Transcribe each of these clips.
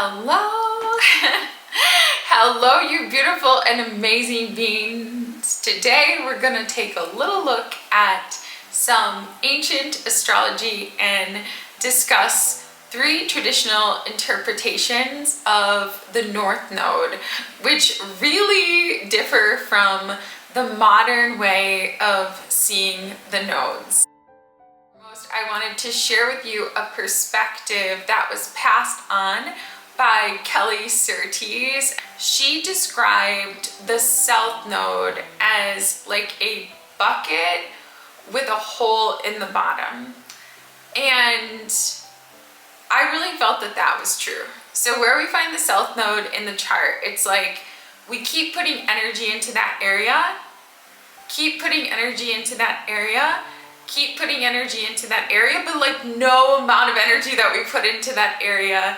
Hello! Hello, you beautiful and amazing beings. Today we're going to take a little look at some ancient astrology and discuss 3 traditional interpretations of the North Node, which really differ from the modern way of seeing the nodes. I wanted to share with you a perspective that was passed on by Kelly Surtees. She described the South Node as like a bucket with a hole in the bottom. And I really felt that that was true. So where we find the South Node in the chart, it's like we keep putting energy into that area, keep putting energy into that area, keep putting energy into that area, but like no amount of energy that we put into that area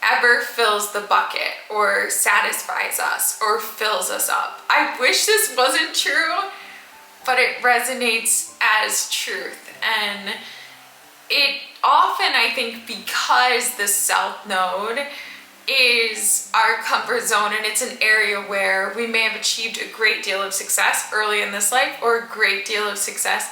ever fills the bucket or satisfies us or fills us up. I wish this wasn't true, but it resonates as truth. And it often, I think, because the South Node is our comfort zone and it's an area where we may have achieved a great deal of success early in this life, or a great deal of success,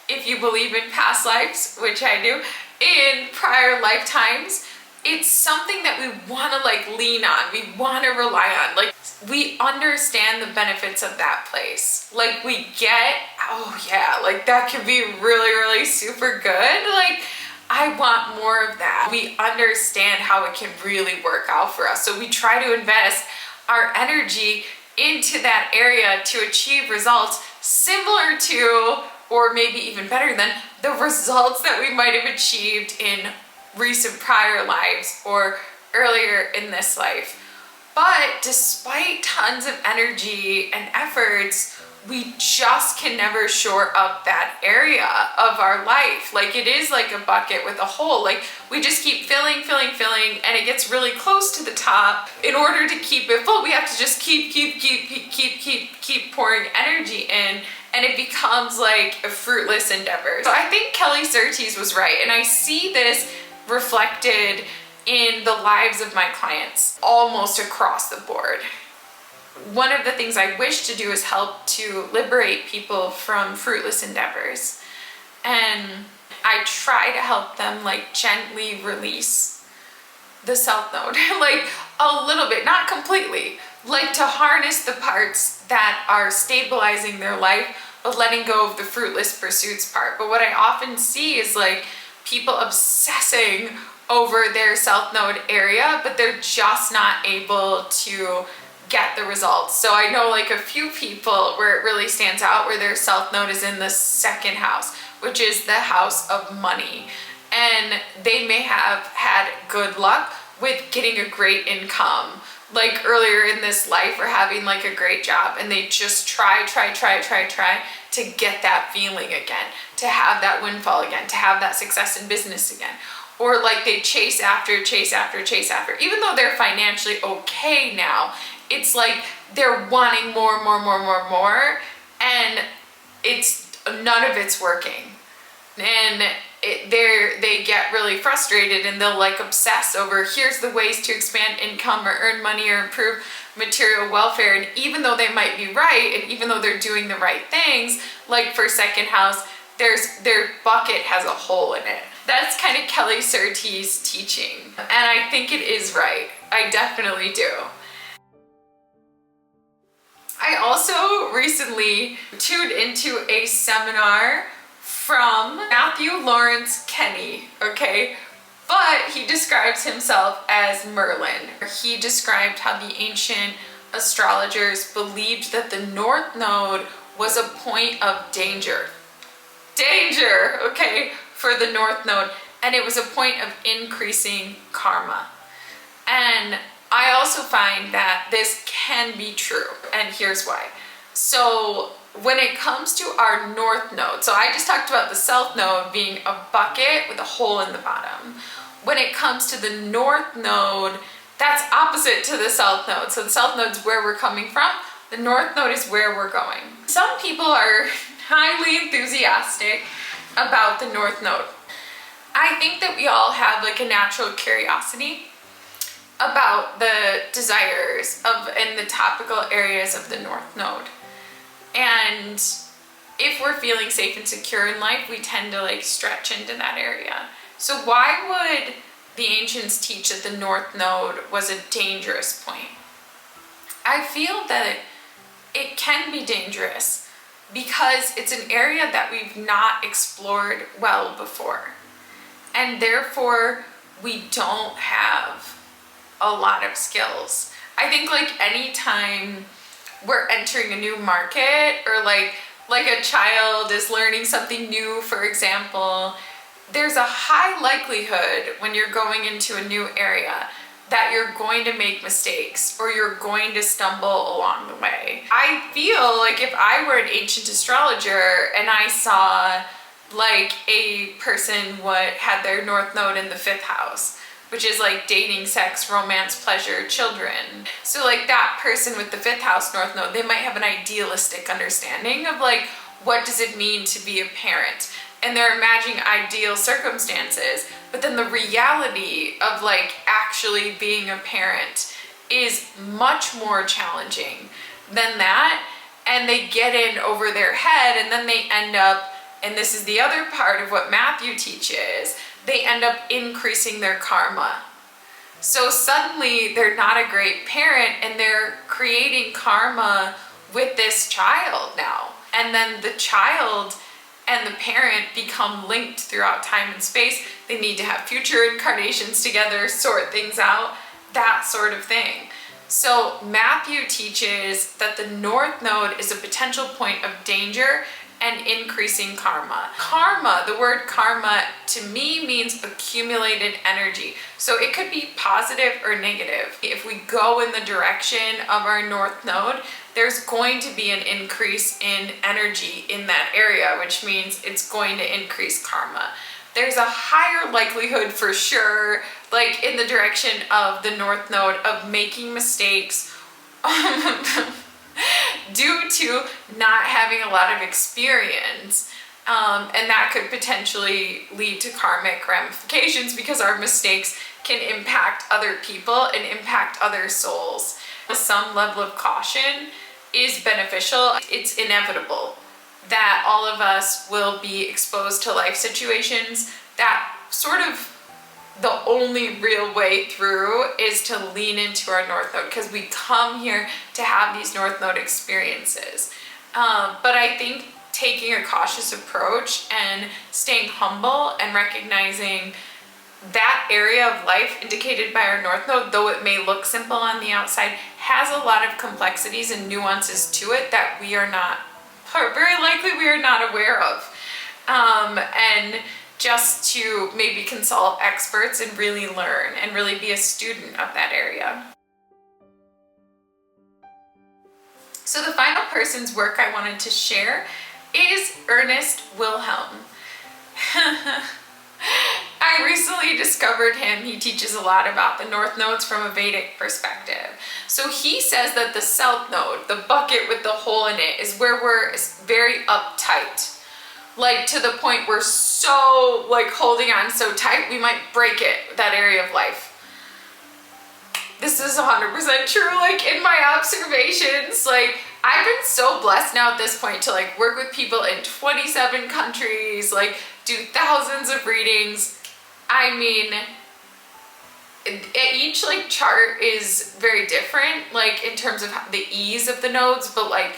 if you believe in past lives, which I do, in prior lifetimes. It's something that we want to like lean on, we want to rely on. Like, we understand the benefits of that place. Like, we get, oh yeah, like that could be really super good. Like, I want more of that. We understand how it can really work out for us. So we try to invest our energy into that area to achieve results similar to, or maybe even better than, the results that we might have achieved in recent prior lives or earlier in this life. But despite tons of energy and efforts, we just can never shore up that area of our life. Like, it is like a bucket with a hole. Like, we just keep filling, and it gets really close to the top. In order to keep it full, we have to just keep pouring energy in, and it becomes like a fruitless endeavor. So I think Kelly Surtees was right, and I see this reflected in the lives of my clients almost across the board. One of the things I wish to do is help to liberate people from fruitless endeavors. And I try to help them like gently release the South Node, like a little bit, not completely, like to harness the parts that are stabilizing their life, but letting go of the fruitless pursuits part. But what I often see is like people obsessing over their South Node area, but they're just not able to get the results. So I know like a few people where it really stands out, where their South Node is in the 2nd house, which is the house of money. And they may have had good luck with getting a great income like earlier in this life, or having like a great job, and they just try to get that feeling again, to have that windfall again, to have that success in business again. Or like they chase after, even though they're financially okay now, it's like they're wanting more, and it's none of it's working. And they get really frustrated, and they'll like obsess over, here's the ways to expand income or earn money or improve material welfare. And even though they might be right, and even though they're doing the right things, like for 2nd house, their bucket has a hole in it. That's kind of Kelly Surtees' teaching. And I think it is right. I definitely do. I also recently tuned into a seminar from Merlin Kenny, okay? But he describes himself as Merlin. He described how the ancient astrologers believed that the North Node was a point of danger. Danger, okay, for the North Node. And it was a point of increasing karma. And I also find that this can be true, and here's why. So when it comes to our North Node, so I just talked about the South Node being a bucket with a hole in the bottom. When it comes to the North Node, that's opposite to the South Node. So the South Node's where we're coming from, the North Node is where we're going. Some people are highly enthusiastic about the North Node. I think that we all have like a natural curiosity, about the desires of and the topical areas of the North Node. And if we're feeling safe and secure in life, we tend to like stretch into that area. So why would the ancients teach that the North Node was a dangerous point? I feel that it can be dangerous because it's an area that we've not explored well before. And therefore, we don't have a lot of skills. I think like anytime we're entering a new market, or like a child is learning something new, for example, there's a high likelihood when you're going into a new area that you're going to make mistakes or you're going to stumble along the way. I feel like if I were an ancient astrologer and I saw like a person what had their North Node in the 5th house, which is like dating, sex, romance, pleasure, children. So like that person with the 5th house North Node, they might have an idealistic understanding of like, what does it mean to be a parent? And they're imagining ideal circumstances, but then the reality of like actually being a parent is much more challenging than that. And they get in over their head, and then they end up, and this is the other part of what Matthew teaches, they end up increasing their karma. So suddenly they're not a great parent and they're creating karma with this child now. And then the child and the parent become linked throughout time and space. They need to have future incarnations together, sort things out, that sort of thing. So Matthew teaches that the North Node is a potential point of danger and increasing karma. Karma, the word karma to me means accumulated energy. So it could be positive or negative. If we go in the direction of our North Node, there's going to be an increase in energy in that area, which means it's going to increase karma. There's a higher likelihood for sure, like in the direction of the North Node, of making mistakes due to not having a lot of experience. And that could potentially lead to karmic ramifications because our mistakes can impact other people and impact other souls. Some level of caution is beneficial. It's inevitable that all of us will be exposed to life situations that sort of the only real way through is to lean into our North Node, because we come here to have these North Node experiences. But I think taking a cautious approach and staying humble and recognizing that area of life indicated by our North Node, though it may look simple on the outside, has a lot of complexities and nuances to it that we are not, very likely we are not aware of. And just to maybe consult experts and really learn and really be a student of that area. So the final person's work I wanted to share is Ernst Wilhelm. I recently discovered him. He teaches a lot about the North Nodes from a Vedic perspective. So he says that the South Node, the bucket with the hole in it, is where we're very uptight. Like to the point we're so like holding on so tight, we might break it, that area of life. This is 100% true, like in my observations. Like I've been so blessed now at this point to like work with people in 27 countries, like do thousands of readings. I mean, each like chart is very different, like in terms of the ease of the nodes, but like,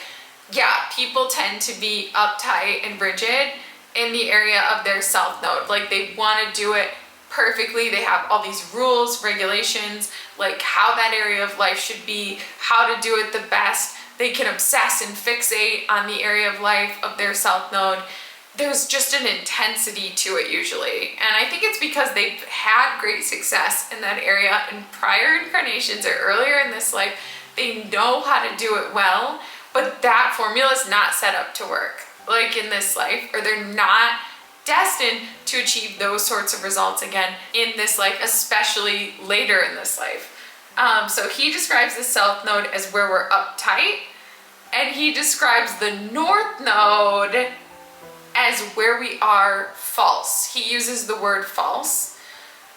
yeah, people tend to be uptight and rigid in the area of their South Node. Like they want to do it perfectly. They have all these rules, regulations, like how that area of life should be, how to do it the best. They can obsess and fixate on the area of life of their South Node. There's just an intensity to it usually. And I think it's because they've had great success in that area in prior incarnations or earlier in this life. They know how to do it well, but that formula is not set up to work like in this life, or they're not destined to achieve those sorts of results again in this life, especially later in this life. So he describes the South Node as where we're uptight, and he describes the North Node as where we are false. He uses the word false.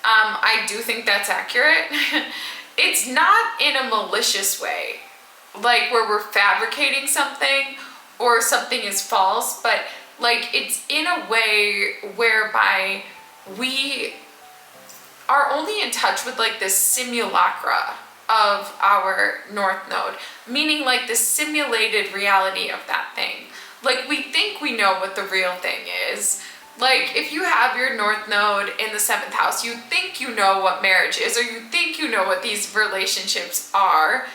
I do think that's accurate. it's not in a malicious way, like where we're fabricating something or something is false, but like it's in a way whereby we are only in touch with like this simulacra of our North Node, meaning like the simulated reality of that thing. Like we think we know what the real thing is. Like if you have your North Node in the 7th house, you think you know what marriage is, or you think you know what these relationships are,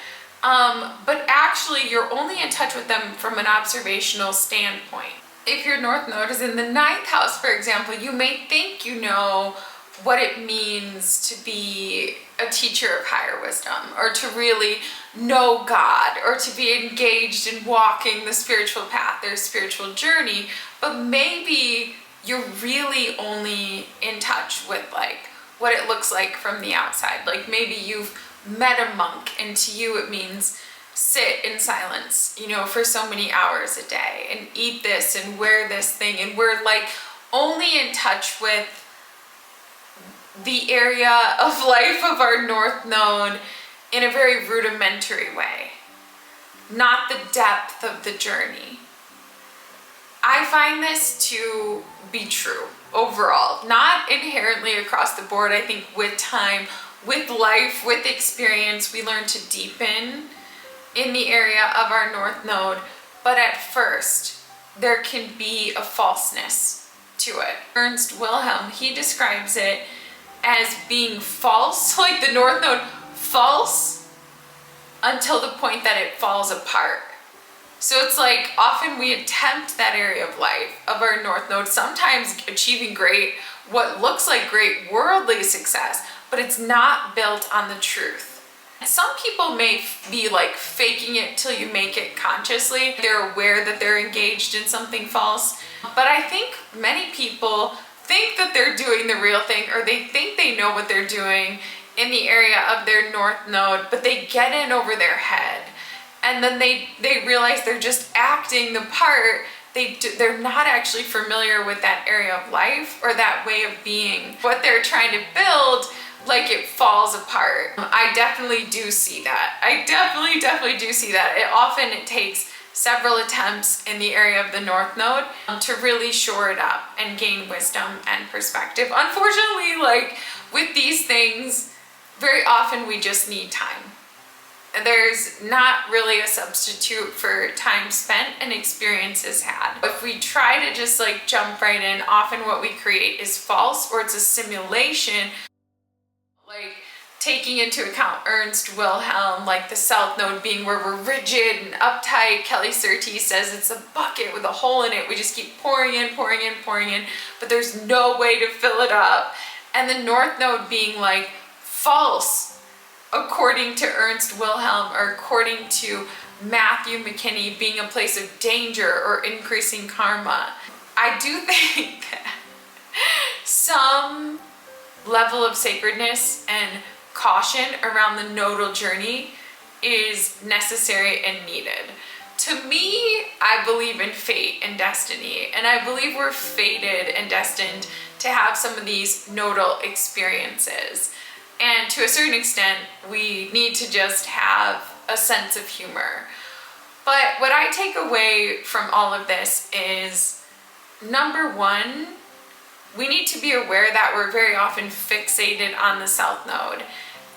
but actually you're only in touch with them from an observational standpoint. If your North Node is in the 9th house, for example, you may think you know what it means to be a teacher of higher wisdom, or to really know God, or to be engaged in walking the spiritual path, their spiritual journey, but maybe you're really only in touch with like what it looks like from the outside. Like maybe you've met a monk and to you it means sit in silence, you know, for so many hours a day and eat this and wear this thing, and we're like only in touch with the area of life of our North Node in a very rudimentary way, not the depth of the journey. I find this to be true overall, not inherently across the board. I think with time, with life, with experience, we learn to deepen in the area of our North Node, but at first there can be a falseness to it. Ernst Wilhelm, he describes it as being false, like the North Node false until the point that it falls apart. So it's like often we attempt that area of life of our North Node, sometimes achieving great, what looks like great worldly success, but it's not built on the truth. Some people may be like faking it till you make it consciously. They're aware that they're engaged in something false. But I think many people think that they're doing the real thing, or they think they know what they're doing in the area of their North Node, but they get in over their head. And then they realize they're just acting the part. They're not actually familiar with that area of life or that way of being. What they're trying to build, like it falls apart. I definitely do see that. I definitely do see that. It takes several attempts in the area of the North Node to really shore it up and gain wisdom and perspective. Unfortunately, like with these things, very often we just need time. There's not really a substitute for time spent and experiences had. If we try to just like jump right in, often what we create is false, or it's a simulation. Like taking into account Ernst Wilhelm, like the South Node being where we're rigid and uptight. Kelly Surtees says it's a bucket with a hole in it. We just keep pouring in, but there's no way to fill it up. And the North Node being like false, according to Ernst Wilhelm, or according to Matthew McKinney, being a place of danger or increasing karma. I do think that some level of sacredness and caution around the nodal journey is necessary and needed. To me, I believe in fate and destiny, and I believe we're fated and destined to have some of these nodal experiences. And to a certain extent, we need to just have a sense of humor. But what I take away from all of this is, number one, we need to be aware that we're very often fixated on the South Node.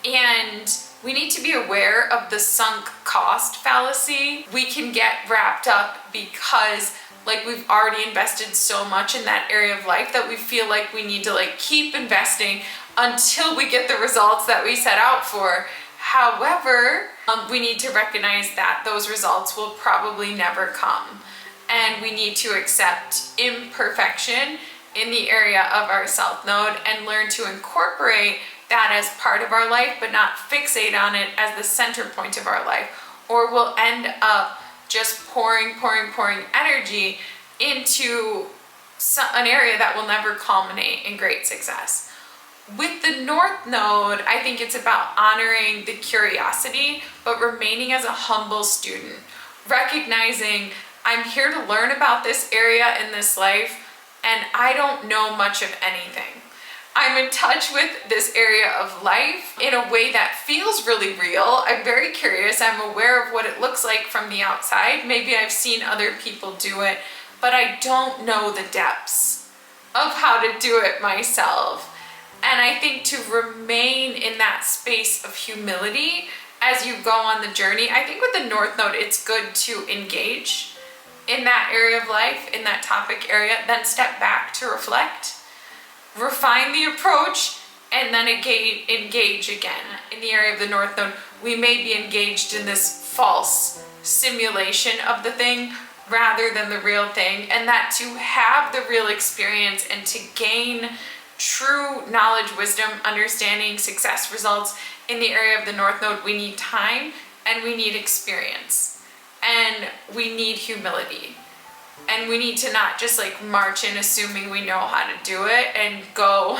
And we need to be aware of the sunk cost fallacy. We can get wrapped up because like we've already invested so much in that area of life that we feel like we need to like keep investing until we get the results that we set out for. However, we need to recognize that those results will probably never come. And we need to accept imperfection in the area of our South Node and learn to incorporate that as part of our life, but not fixate on it as the center point of our life, or we'll end up just pouring energy into an area that will never culminate in great success. With the North Node, I think it's about honoring the curiosity, but remaining as a humble student, recognizing I'm here to learn about this area in this life, and I don't know much of anything. I'm in touch with this area of life in a way that feels really real. I'm very curious. I'm aware of what it looks like from the outside. Maybe I've seen other people do it, but I don't know the depths of how to do it myself. And I think to remain in that space of humility as you go on the journey, I think with the North Node, it's good to engage in that area of life, in that topic area, then step back to reflect, refine the approach, and then engage again. In the area of the North Node, we may be engaged in this false simulation of the thing rather than the real thing, and that to have the real experience and to gain true knowledge, wisdom, understanding, success, results in the area of the North Node, we need time and we need experience and we need humility. And we need to not just like march in assuming we know how to do it and go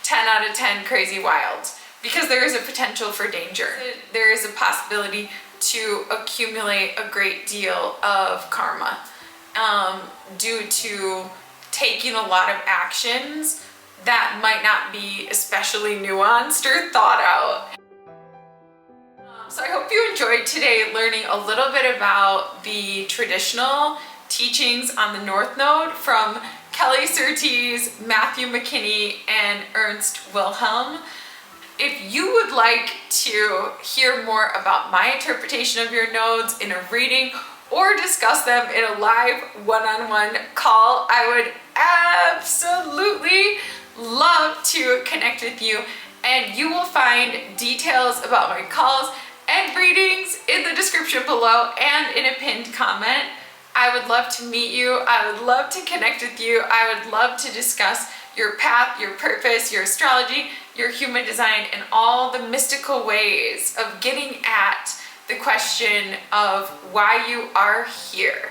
10 out of 10 crazy wild, because there is a potential for danger. There is a possibility to accumulate a great deal of karma due to taking a lot of actions that might not be especially nuanced or thought out. So I hope you enjoyed today learning a little bit about the traditional teachings on the North Node from Kelly Surtees, Matthew McKinney, and Ernst Wilhelm. If you would like to hear more about my interpretation of your nodes in a reading or discuss them in a live one-on-one call, I would absolutely love to connect with you, and you will find details about my calls and readings in the description below and in a pinned comment. I would love to meet you. I would love to connect with you. I would love to discuss your path, your purpose, your astrology, your human design, and all the mystical ways of getting at the question of why you are here.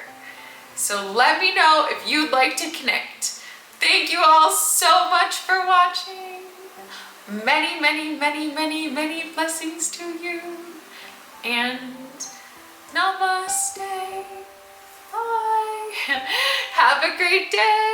So let me know if you'd like to connect. Thank you all so much for watching. Many, many, many, many, many blessings to you. And namaste. Bye. Have a great day.